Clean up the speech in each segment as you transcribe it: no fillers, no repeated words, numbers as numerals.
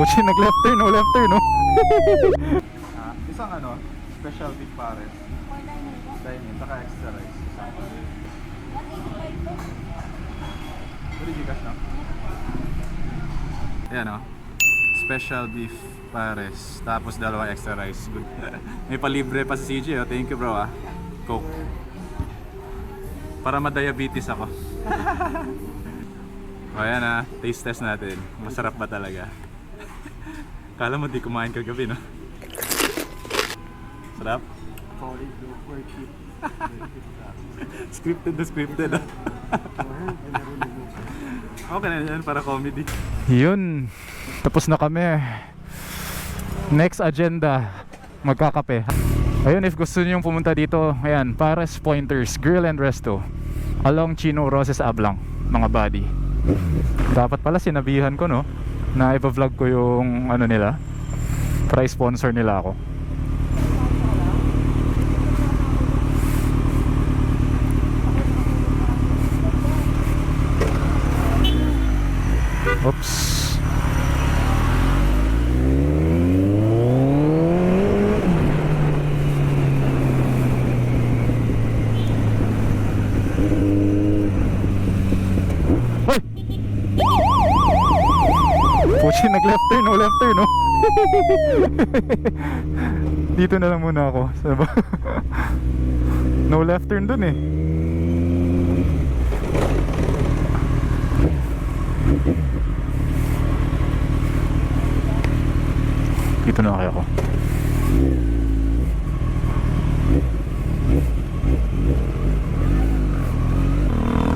Puchi, nag-left turn, no left turn, no? Isang ano, special beef pares. Dining, saka extra rice. Pwede Gcash na? Ayan o. Special beef pares. Tapos dalawang extra rice. Good. May palibre pa si CJ. Oh. Thank you bro ah. Coke. Para ma-diabetes ako. O ayan ah. Taste test natin. Masarap ba talaga? Kala mo di kumain kagabi no? Sarap? Solid, worth it. Scripted na scripted ah. Okay na yan para comedy. Yun, tapos na kami. Next agenda, magkakape. Ayun, if gusto niyo pumunta dito, ayan, Pares Pointers Grill and Resto along Chino Roses Ablang, mga buddy. Dapat pala sinabihan ko no, na ipa-vlog ko yung ano nila, try sponsor nila ako. Oops. Hoy! Puchi, nag-left turn, no left turn, no? Dito na lang muna ako. No left turn dun eh. Dito na kaya ako.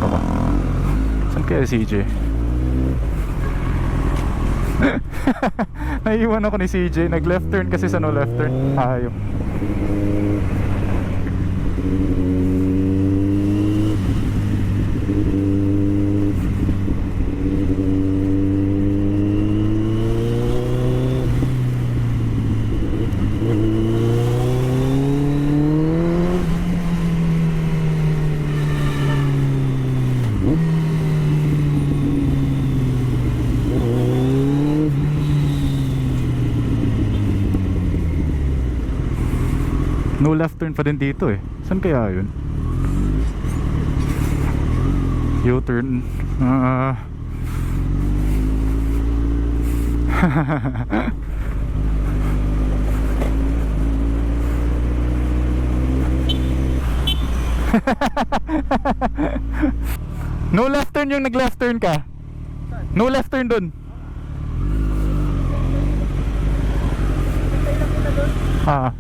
Baka. Saan kaya CJ? Naiiwan ako ni CJ. Nag left turn kasi sa no left turn. Ayaw. No left turn pa din dito eh. Saan kaya yun? U-turn. No left turn yung nag-left turn ka. No left turn dun. Ah.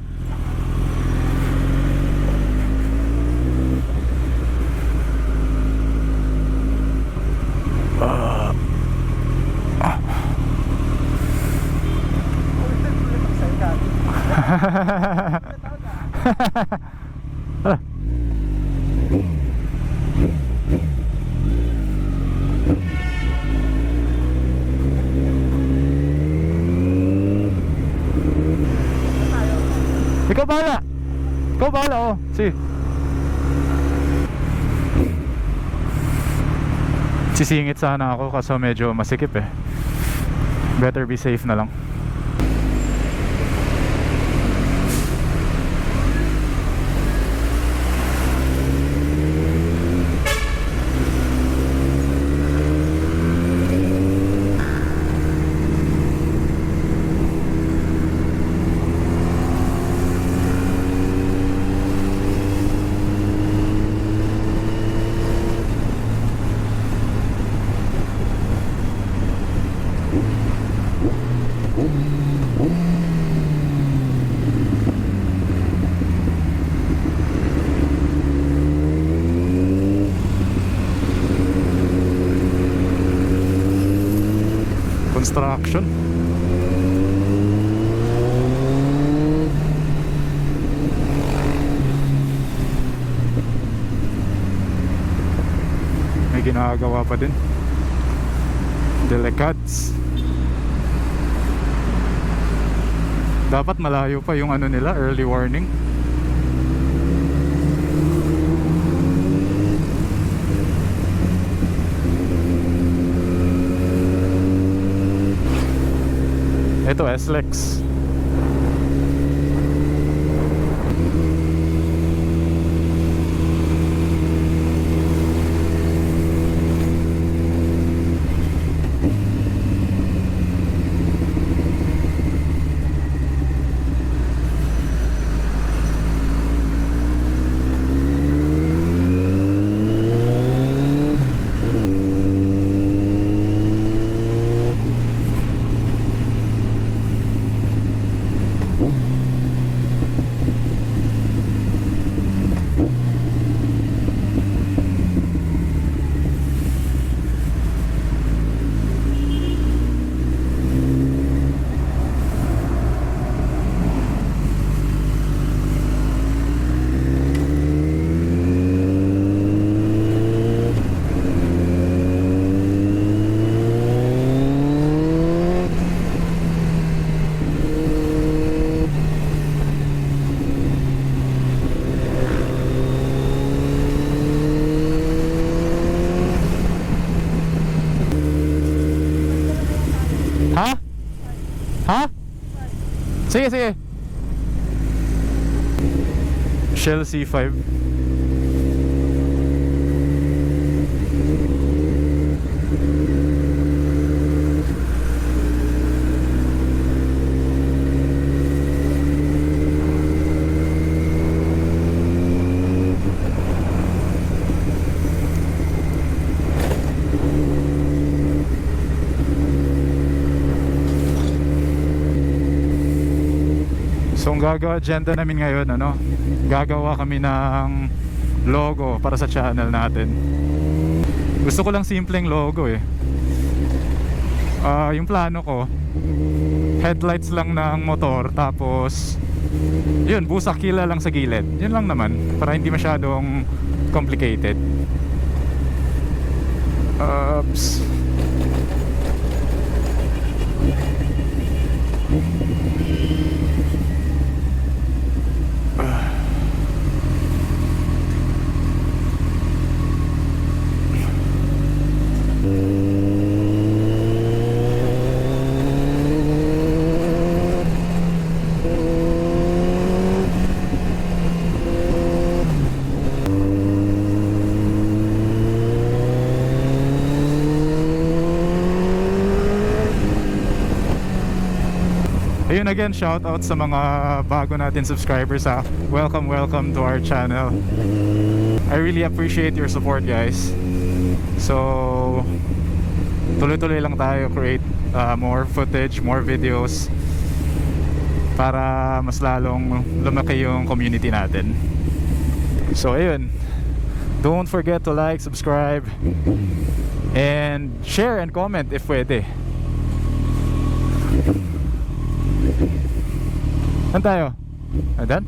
Ikaw bahala. Ikaw bahala, oh. Si. Sisingit sana ako kasi medyo masikip eh. Better be safe na lang. Construction. May ginagawa pa din. Delicats. Dapat malayo pa yung ano nila, early warning. Ito, SLEX. Ha? Ha? Sige, sige. Shell C5. So ang agenda namin ngayon, gagawa kami ng logo para sa channel natin. Gusto ko lang simpleng logo eh. Yung plano ko, headlights lang ng motor, tapos yun, busakila lang sa gilid. Yun lang naman, para hindi masyadong complicated. Oops. Ayun, again, shout out sa mga bago natin subscribers ha. Welcome to our channel. I really appreciate your support, guys. So tuloy-tuloy lang tayo create more footage, more videos para mas lalong lumaki yung community natin. So ayun, don't forget to like, subscribe, and share and comment if pwede. Saan tayo? Done?